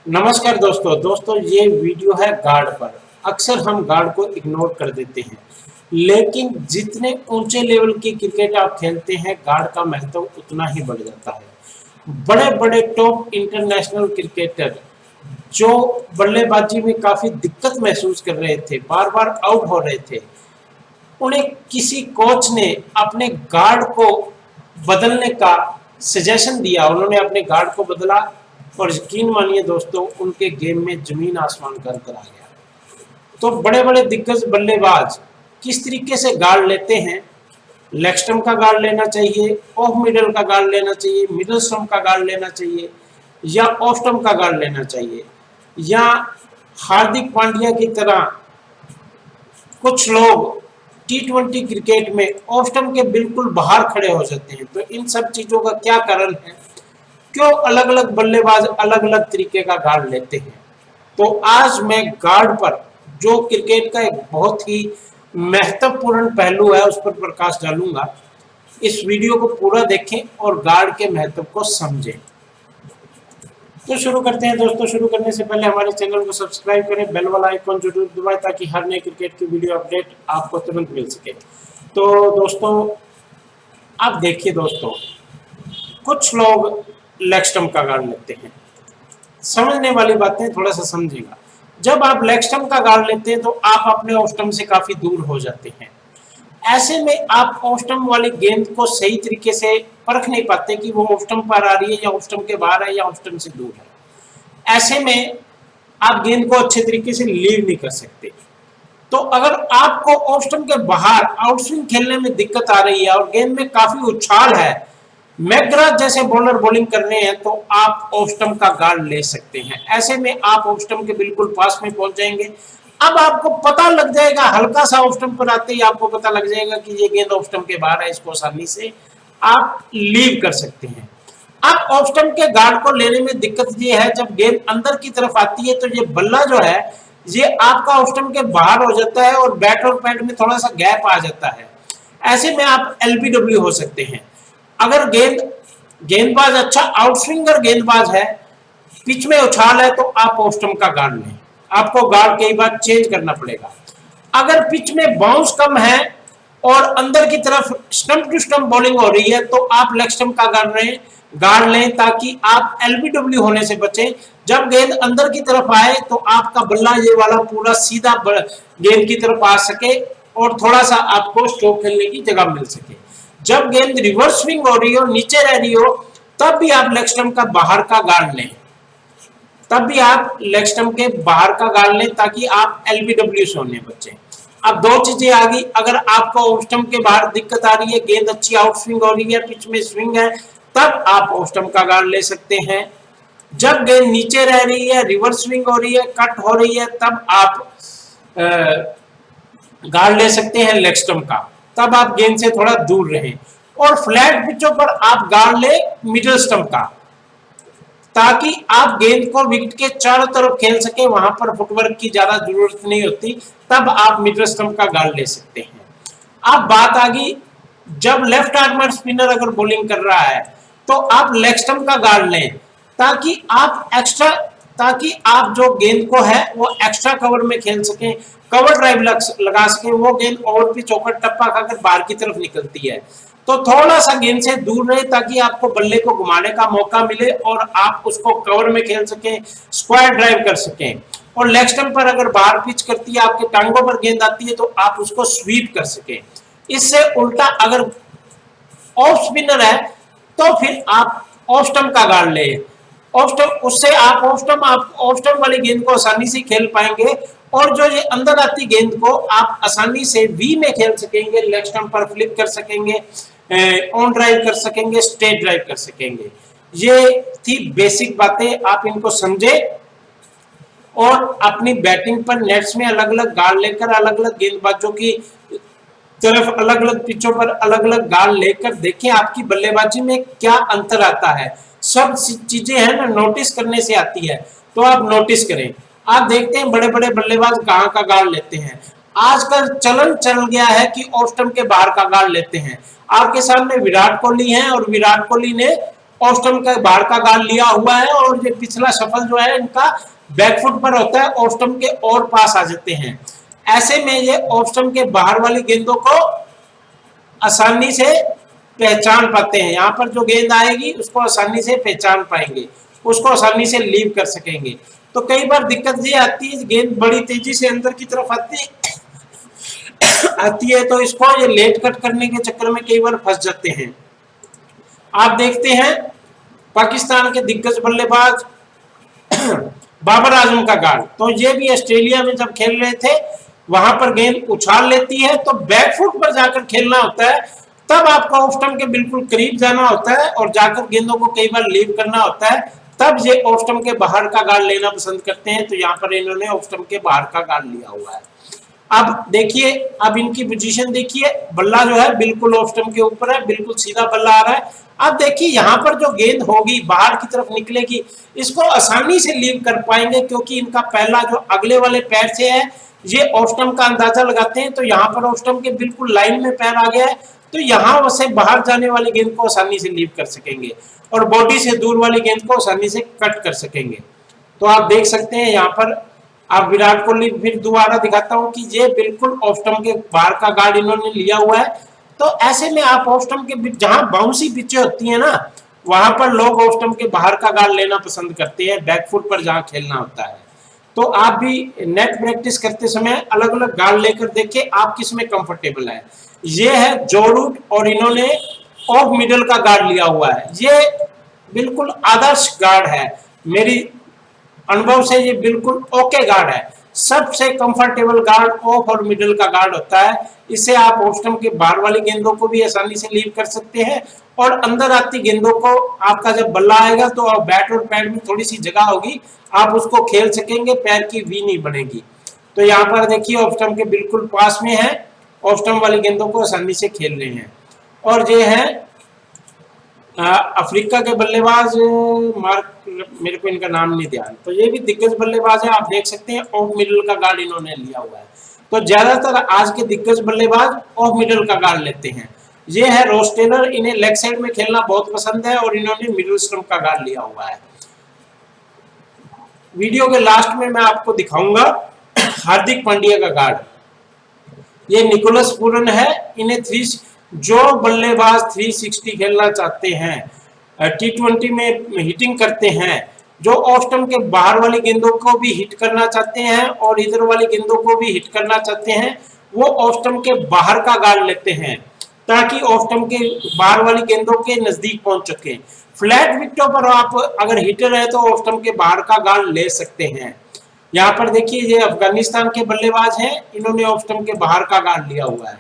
नमस्कार दोस्तों ये वीडियो है गार्ड पर। अक्सर हम गार्ड को इग्नोर कर देते हैं, लेकिन जितने ऊंचे लेवल की क्रिकेट आप खेलते हैं गार्ड का महत्व उतना ही बढ़ जाता है। बड़े बड़े टॉप इंटरनेशनल क्रिकेटर जो बल्लेबाजी में काफी दिक्कत महसूस कर रहे थे, बार बार आउट हो रहे थे, उन्हें किसी कोच ने अपने गार्ड को बदलने का सजेशन दिया। उन्होंने अपने गार्ड को बदला और यकीन मानिए दोस्तों, उनके गेम में जमीन आसमान का अंतर आ गया। तो बड़े बड़े दिग्गज बल्लेबाज किस तरीके से गार्ड लेते हैं, लेग स्टंप का गार्ड लेना चाहिए, ऑफ मिडल का गार्ड लेना चाहिए, मिडल स्टंप का गार्ड लेना चाहिए या ऑफ स्टंप का गार्ड लेना चाहिए, या हार्दिक पांड्या की तरह कुछ लोग टी20 क्रिकेट में ऑफ स्टंप के बिल्कुल बाहर खड़े हो जाते हैं। तो इन सब चीजों का क्या कारण है, क्यों अलग अलग बल्लेबाज अलग अलग तरीके का गार्ड लेते हैं? तो आज मैं गार्ड पर, जो क्रिकेट का एक बहुत ही महत्वपूर्ण पहलू है, उस पर प्रकाश डालूंगा। इस वीडियो को पूरा देखें और गार्ड के महत्व को समझें। तो शुरू करते हैं दोस्तों। शुरू करने से पहले हमारे चैनल को सब्सक्राइब करें, बेल वाला आइकॉन जरूर दबाएं ताकि हर नए क्रिकेट की वीडियो अपडेट आपको तुरंत मिल सके। तो दोस्तों आप देखिए दोस्तों, कुछ लोग लेग स्टंप का गार्ड लेते हैं। समझने वाली बातें थोड़ा सा समझेगा। जब आप लेग स्टंप का गार्ड लेते हैं तो आप अपने ऑफ स्टंप से काफी दूर हो जाते हैं। ऐसे में आप ऑफ स्टंप वाली गेंद को सही तरीके से परख नहीं पाते कि वो ऑफ स्टंप पर आ रही है या ऑफ स्टंप के बाहर है या ऑफ स्टंप से दूर है। ऐसे में आप गेंद को अच्छे तरीके से लीड नहीं कर सकते। तो अगर आपको ऑफ स्टंप के बाहर आउटस्विंग खेलने में दिक्कत आ रही है और गेंद में काफी उछाल है, मैकग्राथ जैसे बॉलर बॉलिंग कर रहे हैं, तो आप ऑफ स्टंप का गार्ड ले सकते हैं। ऐसे में आप ऑफ स्टंप के बिल्कुल पास में पहुंच जाएंगे। अब आपको पता लग जाएगा, हल्का सा ऑफ स्टंप पर आते ही आपको पता लग जाएगा कि ये गेंद ऑफ स्टंप के बाहर है, इसको आसानी से आप लीव कर सकते हैं। अब ऑफ स्टंप के गार्ड को लेने में दिक्कत ये है, जब गेंद अंदर की तरफ आती है तो ये बल्ला जो है ये आपका ऑफ स्टंप के बाहर हो जाता है और बैट और पैड में थोड़ा सा गैप आ जाता है। ऐसे में आप एलबीडब्ल्यू हो सकते हैं। अगर गेंदबाज अच्छा आउटस्विंगर गेंदबाज है, पिच में उछाल है, तो आप ऑफ स्टंप का गार्ड लें। आपको गार्ड कई बार चेंज करना पड़ेगा। अगर पिच में बाउंस कम है और अंदर की तरफ स्टंप टू स्टंप बॉलिंग हो रही है, तो आप लेग स्टंप का गार्ड लें ताकि आप एलबीडब्ल्यू होने से बचें। जब गेंद अंदर की तरफ आए तो आपका बल्ला ये वाला पूरा सीधा गेंद की तरफ आ सके और थोड़ा सा आपको स्ट्रोक खेलने की जगह मिल सके। जब गेंद रिवर्स स्विंग हो रही हो, नीचे रह रही हो, तब भी आप लेग स्टंप का बाहर का गार्ड लें। तब भी आप लेग स्टंप के बाहर का गार्ड लें ताकि आप एलबीडब्ल्यू से होने बचें। अब दो चीजें आ गई। अगर आपको ऑफ स्टंप के बाहर दिक्कत आ रही है, गेंद अच्छी आउट स्विंग हो रही है, पिच में स्विंग है, तब आप ऑफ स्टंप का गार्ड ले सकते हैं। जब गेंद नीचे रह रही है, रिवर्स स्विंग हो रही है, कट हो रही है, तब आप गार्ड ले सकते हैं लेग स्टंप का। तब आप गेंद से थोड़ा दूर रहें। और फ्लैट पिचों पर आप गार्ड ले मिडल स्टंप का, ताकि आप गेंद को विकेट के चारों तरफ खेल सके, वहां पर फुटवर्क की ज्यादा जरूरत नहीं होती। तब आप मिडल स्टंप का गार्ड ले सकते हैं। अब बात आ गई, जब लेफ्ट आर्मर स्पिनर अगर बॉलिंग कर रहा है तो आप लेग स्टंप का गार्ड लें ताकि आप जो गेंद को है वो एक्स्ट्रा कवर में खेल सकें, कवर ड्राइव लगा सकें। वो गेंद ओवर पिच होकर टप्पा खाकर बाहर की तरफ निकलती है, तो थोड़ा सा गेंद से दूर रहे ताकि आपको बल्ले को घुमाने का मौका मिले और आप उसको कवर में खेल सकें, स्क्वायर ड्राइव कर सकें। और लेग स्टंप पर अगर बाहर पिच करती है, आपके टांगों पर गेंद आती है, तो आप उसको स्वीप कर सकें। इससे उल्टा अगर ऑफ स्पिनर है तो फिर आप ऑफ स्टंप का गार्ड ले। ऑफ स्टंप, उससे आप ऑफ स्टंप वाली गेंद को आसानी से खेल पाएंगे और जो ये अंदर आती गेंद को आप आसानी से वी में खेल सकेंगे, लेग स्टंप पर फ्लिप कर सकेंगे, ऑन ड्राइव कर सकेंगे, स्ट्रेट ड्राइव कर सकेंगे। ये थी बेसिक बातें, आप इनको समझे और अपनी बैटिंग पर नेट्स में अलग अलग गार्ड लेकर, अलग अलग गेंदबाजों की तरफ अलग अलग पिचों पर अलग अलग गार्ड लेकर देखें आपकी बल्लेबाजी में क्या अंतर आता है। सब चीजें हैं ना, नोटिस करने से आती है, तो आप नोटिस करें। आप देखते हैं बड़े बड़े बल्लेबाज कहाँ का गार्ड लेते हैं। आजकल चलन चल गया है कि ऑफ स्टंप के बाहर का गार्ड लेते हैं। आपके सामने विराट कोहली हैं और विराट कोहली ने ऑफ स्टंप का बाहर का गार्ड लिया हुआ है और ये पिछला शफल जो है इनका बैकफुट पर होता है, ऑफ स्टंप के और पास आ जाते हैं। ऐसे में ये ऑफ स्टंप के बाहर वाली गेंदों को आसानी से पहचान पाते हैं। यहाँ पर जो गेंद आएगी उसको आसानी से पहचान पाएंगे, उसको आसानी से लीव कर सकेंगे। तो कई बार दिक्कत ये आती है, गेंद बड़ी तेजी से अंदर की तरफ आती है तो इसको ये लेट कट करने के चक्कर में कई बार फंस जाते हैं। आप देखते हैं पाकिस्तान के दिग्गज बल्लेबाज बाबर आजम का गार्ड, तो ये भी ऑस्ट्रेलिया में जब खेल रहे थे वहां पर गेंद उछाल लेती है तो बैकफुट पर जाकर खेलना होता है, तब आपको ऑफ स्टंप के बिल्कुल करीब जाना होता है और जाकर गेंदों को कई बार लीव करना होता है, तब ये ऑफ स्टंप के बाहर का गार्ड लेना पसंद करते हैं। तो यहाँ पर इन्होंने ऑफ स्टंप के बाहर का गार्ड लिया हुआ है। अब देखिए, अब इनकी पोजीशन देखिए, बल्ला जो है बिल्कुल ऑफ स्टंप के ऊपर है, बिल्कुल सीधा बल्ला आ रहा है। अब देखिए यहाँ पर जो गेंद होगी बाहर की तरफ निकलेगी, इसको आसानी से लीव कर पाएंगे क्योंकि इनका पहला जो अगले वाले पैर से है ये ऑफ स्टंप का अंदाजा लगाते हैं। तो यहाँ पर ऑफ स्टंप के बिल्कुल लाइन में पैर आ गया है, तो यहाँ से बाहर जाने वाली गेंद को आसानी से लीव कर सकेंगे और बॉडी से दूर वाली गेंद को आसानी से कट कर सकेंगे। तो आप देख सकते हैं यहाँ पर, आप विराट कोहली फिर दोबारा दिखाता हूं कि ये बिल्कुल ऑफ स्टंप के बाहर का गार्ड इन्होंने लिया हुआ है। तो ऐसे में आप ऑफ स्टंप के जहां बाउंसी पिचें होती है ना, वहां पर लोग ऑफ स्टंप के बाहर का गार्ड लेना पसंद करते हैं, बैकफुट पर जहां खेलना होता है। तो आप भी नेट प्रैक्टिस करते समय अलग अलग गार्ड लेकर देखिए आप किस में कंफर्टेबल है। ये है जो रूट और इन्होंने ऑफ मिडल का गार्ड लिया हुआ है, ये बिल्कुल आदर्श गार्ड है, मेरी अनुभव से ये बिल्कुल ओके गार्ड है। सबसे कंफर्टेबल गार्ड ऑफ और मिडल का गार्ड होता है। इससे आप ऑफ स्टंप के बाहर वाली गेंदों को भी आसानी से लीव कर सकते हैं और अंदर आती गेंदों को आपका जब बल्ला आएगा तो बैट और पैड में थोड़ी सी जगह होगी, आप उसको खेल सकेंगे, पैर की वी नहीं बनेगी। तो यहाँ पर देखिए ऑफ स्टंप के बिल्कुल पास में है, ऑफ स्टंप वाली गेंदों को आसानी से खेल रहे हैं। और ये है अफ्रीका के बल्लेबाज मार्क, मेरे को इनका नाम नहीं ध्यान, तो ये भी दिग्गज बल्लेबाज है। आप देख सकते हैं ऑफ मिडल का गार्ड इन्होंने लिया हुआ है। तो ज्यादातर आज के दिग्गज बल्लेबाज ऑफ मिडल का गार्ड लेते हैं। ये है रॉस टेलर, इन्हें लेग साइड में खेलना बहुत पसंद है और इन्होंने मिडल स्टंप का गार्ड लिया हुआ है। वीडियो के लास्ट में मैं आपको दिखाऊंगा हार्दिक पांड्या का गार्ड। ये निकोलस पूरन है, इन्हें जो बल्लेबाज 360 खेलना चाहते हैं, T20 में हिटिंग करते हैं, जो ऑफ स्टंप के बाहर वाली गेंदों को भी हिट करना चाहते हैं और इधर वाली गेंदों को भी हिट करना चाहते हैं, वो ऑफ स्टंप के बाहर का गार्ड लेते हैं ताकि ऑफ स्टंप के बाहर वाली गेंदों के नजदीक पहुंच सके। फ्लैट विकेटों पर आप अगर हिटर है तो ऑफ स्टंप के बाहर का गार्ड ले सकते हैं। यहाँ पर देखिए ये अफगानिस्तान के बल्लेबाज हैं, इन्होंने ऑफ स्टंप के बाहर का गार्ड लिया हुआ है।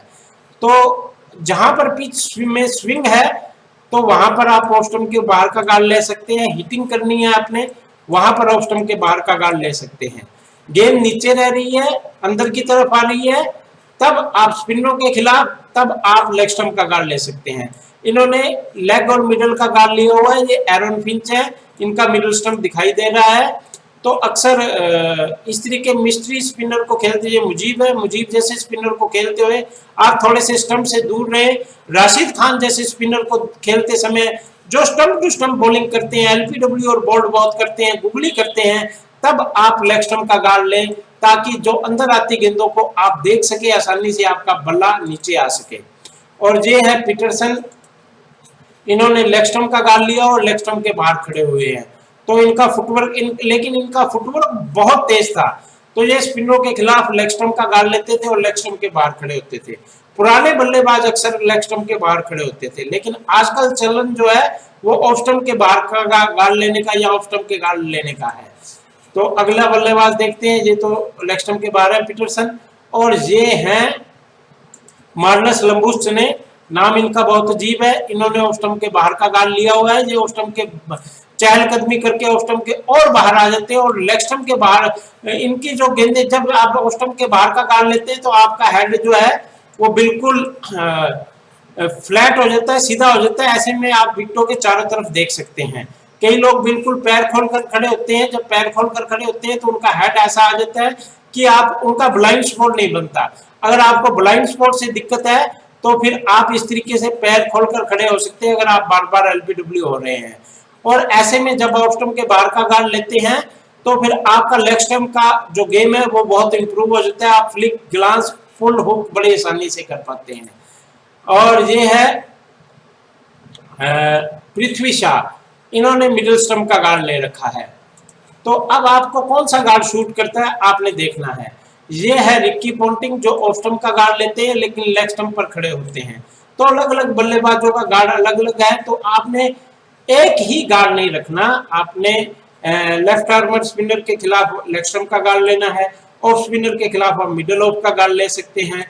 तो जहां पर पिच में स्विंग है तो वहां पर आप ऑफ स्टंप के बाहर का गार्ड ले सकते हैं। हिटिंग करनी है आपने, वहां पर ऑफ स्टंप के बाहर का गार्ड ले सकते हैं। गेंद नीचे रह रही है, अंदर की तरफ आ रही है, तब आप स्पिनरों के खिलाफ तब आप लेग स्टंप का गार्ड ले सकते हैं। इन्होंने लेग और मिडल का गार्ड लिया हुआ है। ये एरन फिंच है, इनका मिडल स्टंप दिखाई दे रहा है। तो अक्सर इस तरीके मिस्ट्री स्पिनर को खेलते हुए मुजीब है, मुजीब जैसे स्पिनर को खेलते हुए आप थोड़े से स्टंप से दूर रहे। राशिद खान जैसे स्पिनर को खेलते समय जो स्टंप टू स्टंप बॉलिंग करते हैं, एलपीडब्ल्यू और बोल्ड बहुत करते हैं, गुगली करते हैं, तब आप लेग स्टंप का गार्ड लें ताकि जो अंदर आती गेंदों को आप देख सके, आसानी से आपका बल्ला नीचे आ सके। और ये है पीटरसन, इन्होंने लेग स्टंप का गार्ड लिया और लेग स्टंप के बाहर खड़े हुए हैं। तो इनका फुटवर्क लेकिन इनका फुटवर्क बहुत तेज था, तो ये स्पिनरों के खिलाफ लेग स्टंप का गार्ड लेते थे और लेग स्टंप के बाहर खड़े होते थे। पुराने बल्लेबाज अक्सर लेग स्टंप के बाहर खड़े होते थे, लेकिन आजकल चलन जो है वो ऑफ स्टंप के बाहर का गार्ड लेने का या ऑफ स्टंप के गार्ड लेने का है। तो अगला बल्लेबाज देखते हैं, ये तो लेग स्टंप के बाहर है पीटरसन, और ये हैं मार्नस लंबुस्टने, नाम इनका बहुत अजीब है। इन्होंने ऑफ स्टंप के बाहर का गार्ड लिया हुआ है। ये ऑफ स्टंप के चहलकदमी करके ऑफ स्टंप के और बाहर आ जाते हैं और लेग स्टंप के बाहर इनकी जो गेंदें, जब आप ऑफ स्टंप के बाहर का गार्ड लेते हैं तो आपका हेड जो है वो बिल्कुल फ्लैट हो जाता है, सीधा हो जाता है। ऐसे में आप विकेटों के चारों तरफ देख सकते हैं। कई लोग बिल्कुल पैर खोलकर खड़े होते हैं, जब पैर खोलकर खड़े होते हैं तो उनका हेड ऐसा आ जाता है कि आप उनका ब्लाइंड स्पॉट नहीं बनता। अगर आपको ब्लाइंड स्पॉट से दिक्कत है तो फिर आप इस तरीके से पैर खोलकर खड़े हो सकते हैं अगर आप बार बार एलबीडब्ल्यू हो रहे हैं। और ऐसे में जब ऑफ स्टंप के बाहर का गार्ड लेते हैं तो फिर आपका लेग स्टंप का जो गेम है वो बहुत इंप्रूव हो जाता है। आप फ्लिक, ग्लांस, फुल हुक बड़ी आसानी से कर पाते हैं। और ये है पृथ्वी शॉ, इन्होंने मिडिल स्टंप का गार्ड ले रखा है। तो अब आपको कौन सा गार्ड शूट करता है आपने देखना है। ये है रिकी पोंटिंग जो ऑफ स्टंप का गार्ड लेते हैं लेकिन लेग स्टंप पर खड़े होते हैं। तो अलग अलग बल्लेबाजों का गार्ड अलग अलग है, तो आपने एक ही गार्ड नहीं रखना। आपने लेफ्ट आर्मर स्पिनर के खिलाफ लेग स्टंप का गार्ड लेना है, ऑफ स्पिनर के खिलाफ आप मिडल ऑफ का गार्ड ले सकते हैं।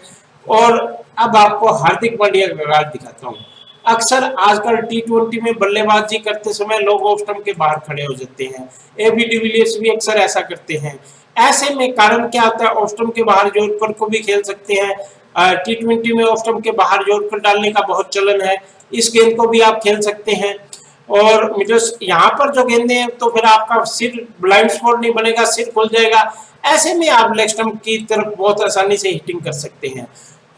और अब आपको हार्दिक पांड्या का गार्ड दिखाता हूँ। अक्सर आजकल T20 में बल्लेबाजी करते समय लोग ऑफ स्टंप के बाहर खड़े हो जाते हैं। AB डिविलियर्स भी अक्सर ऐसा करते हैं। ऐसे में कारण क्या होता है, ऑफ स्टंप के बाहर जोड़कर को भी खेल सकते हैं। T20 में ऑफ स्टंप के बाहर जोड़कर डालने का बहुत चलन है, इस गेंद को भी आप खेल सकते हैं। और मिडल यहाँ पर जो गेंदे हैं तो फिर आपका सिर ब्लाइंड स्पॉट नहीं बनेगा, सिर खुल जाएगा। ऐसे में आप लेग स्टंप की तरफ बहुत आसानी से हिटिंग कर सकते हैं।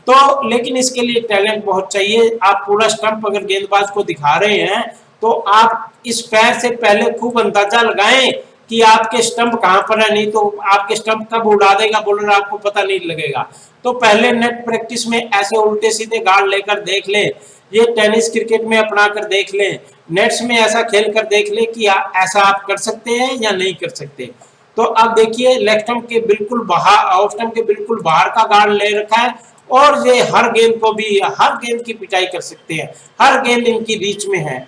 तो लेकिन इसके लिए टैलेंट बहुत चाहिए। आप पूरा स्टंप अगर गेंदबाज को दिखा रहे हैं तो आप इस पैर से पहले खूब अंदाजा लगाएं कि आपके स्टंप कहां पर है, नहीं तो आपके स्टंप कब उड़ा देगा बॉलर आपको पता नहीं लगेगा। तो पहले नेट प्रैक्टिस में ऐसे उल्टे सीधे गार्ड लेकर देख लें, ये टेनिस क्रिकेट में अपना कर देख लें, नेट्स में ऐसा खेल कर देख लें कि ऐसा आप कर सकते हैं या नहीं कर सकते। तो अब देखिए लेग स्टंप के बिल्कुल बाहर, ऑफ स्टंप के बिल्कुल बाहर का गार्ड ले रखा है और ये हर गेंद को भी, हर गेंद की पिटाई कर सकते हैं, हर गेंद इनकी रीच में है।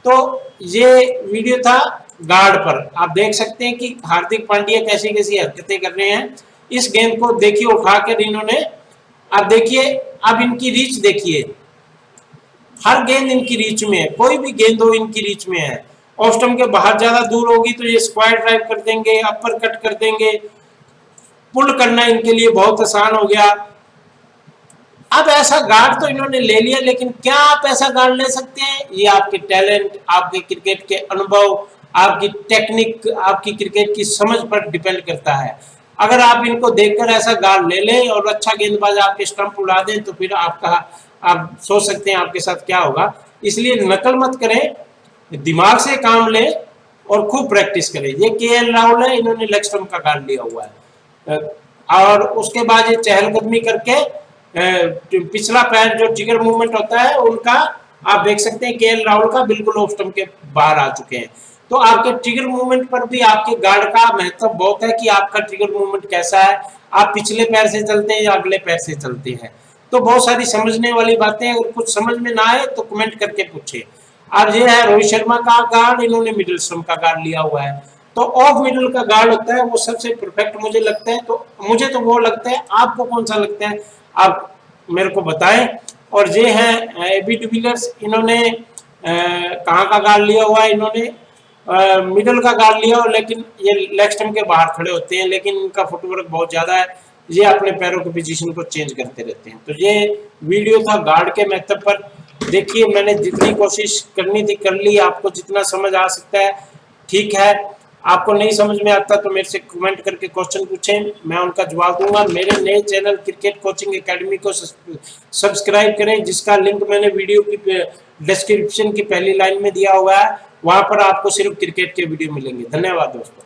तो ये वीडियो था गार्ड पर। आप देख सकते हैं कि हार्दिक पांड्या कैसी कैसी हरकतें कर रहे हैं। इस गेंद को देखिए उठाकर इन्होंने, अब देखिए, अब इनकी रीच देखिए, हर गेंद इनकी रीच में है, कोई भी गेंद हो इनकी रीच में है। ऑफ स्टंप के बाहर ज्यादा दूर होगी तो ये स्क्वायर ड्राइव कर देंगे, अपर कट कर देंगे, पुल करना इनके लिए बहुत आसान हो गया। अब ऐसा गार्ड तो इन्होंने ले लिया, लेकिन क्या आप ऐसा गार्ड ले सकते हैं? ये आपके टैलेंट, आपके क्रिकेट के अनुभव, आपकी टेक्निक, आपकी क्रिकेट की समझ पर डिपेंड करता है। अगर आप इनको देखकर ऐसा गार्ड ले लें और अच्छा गेंदबाज आपके स्टंप उड़ा दें तो फिर आपका, आप सोच सकते हैं आपके साथ क्या होगा। इसलिए नकल मत करें, दिमाग से काम लें और खूब प्रैक्टिस करें। ये KL राहुल है, इन्होंने लेग स्टंप का गार्ड लिया हुआ है और उसके बाद ये चहलकदमी करके पिछला पैर जो ट्रिगर मूवमेंट होता है उनका आप देख सकते हैं KL राहुल का बिल्कुल ऑफ स्टंप के बाहर आ चुके हैं। तो आपके ट्रिगर मूवमेंट पर भी आपके गार्ड का महत्व बहुत है कि आपका ट्रिगर मूवमेंट कैसा है, आप पिछले पैर से चलते हैं या अगले पैर से चलते हैं। तो बहुत सारी समझने वाली बातें, अगर कुछ समझ में ना आए तो कमेंट करके पूछे। अब ये है रोहित शर्मा का गार्ड, इन्होंने मिडिल स्टंप का गार्ड लिया हुआ है। तो ऑफ मिडिल का गार्ड होता है वो सबसे परफेक्ट मुझे लगता है। तो मुझे तो वो लगता है, आपको कौन सा लगता है आप मेरे को बताएं। और ये है AB डिविलियर्स, इन्होंने कहाँ का गार्ड लिया हुआ है, इन्होंने मिडिल का गार्ड लिया और लेकिन ये लेग स्टंप के बाहर खड़े होते हैं, लेकिन इनका फुटवर्क बहुत ज्यादा है, ये अपने पैरों की पोजीशन को चेंज करते रहते हैं। तो ये वीडियो था गार्ड के महत्व पर। देखिए मैंने जितनी कोशिश करनी थी कर ली, आपको जितना समझ आ सकता है ठीक है। आपको नहीं समझ में आता तो मेरे से कमेंट करके क्वेश्चन पूछें, मैं उनका जवाब दूंगा। मेरे नए चैनल क्रिकेट कोचिंग एकेडमी को सब्सक्राइब करें, जिसका लिंक मैंने वीडियो की डिस्क्रिप्शन की पहली लाइन में दिया हुआ है। वहां पर आपको सिर्फ क्रिकेट के वीडियो मिलेंगे। धन्यवाद दोस्तों।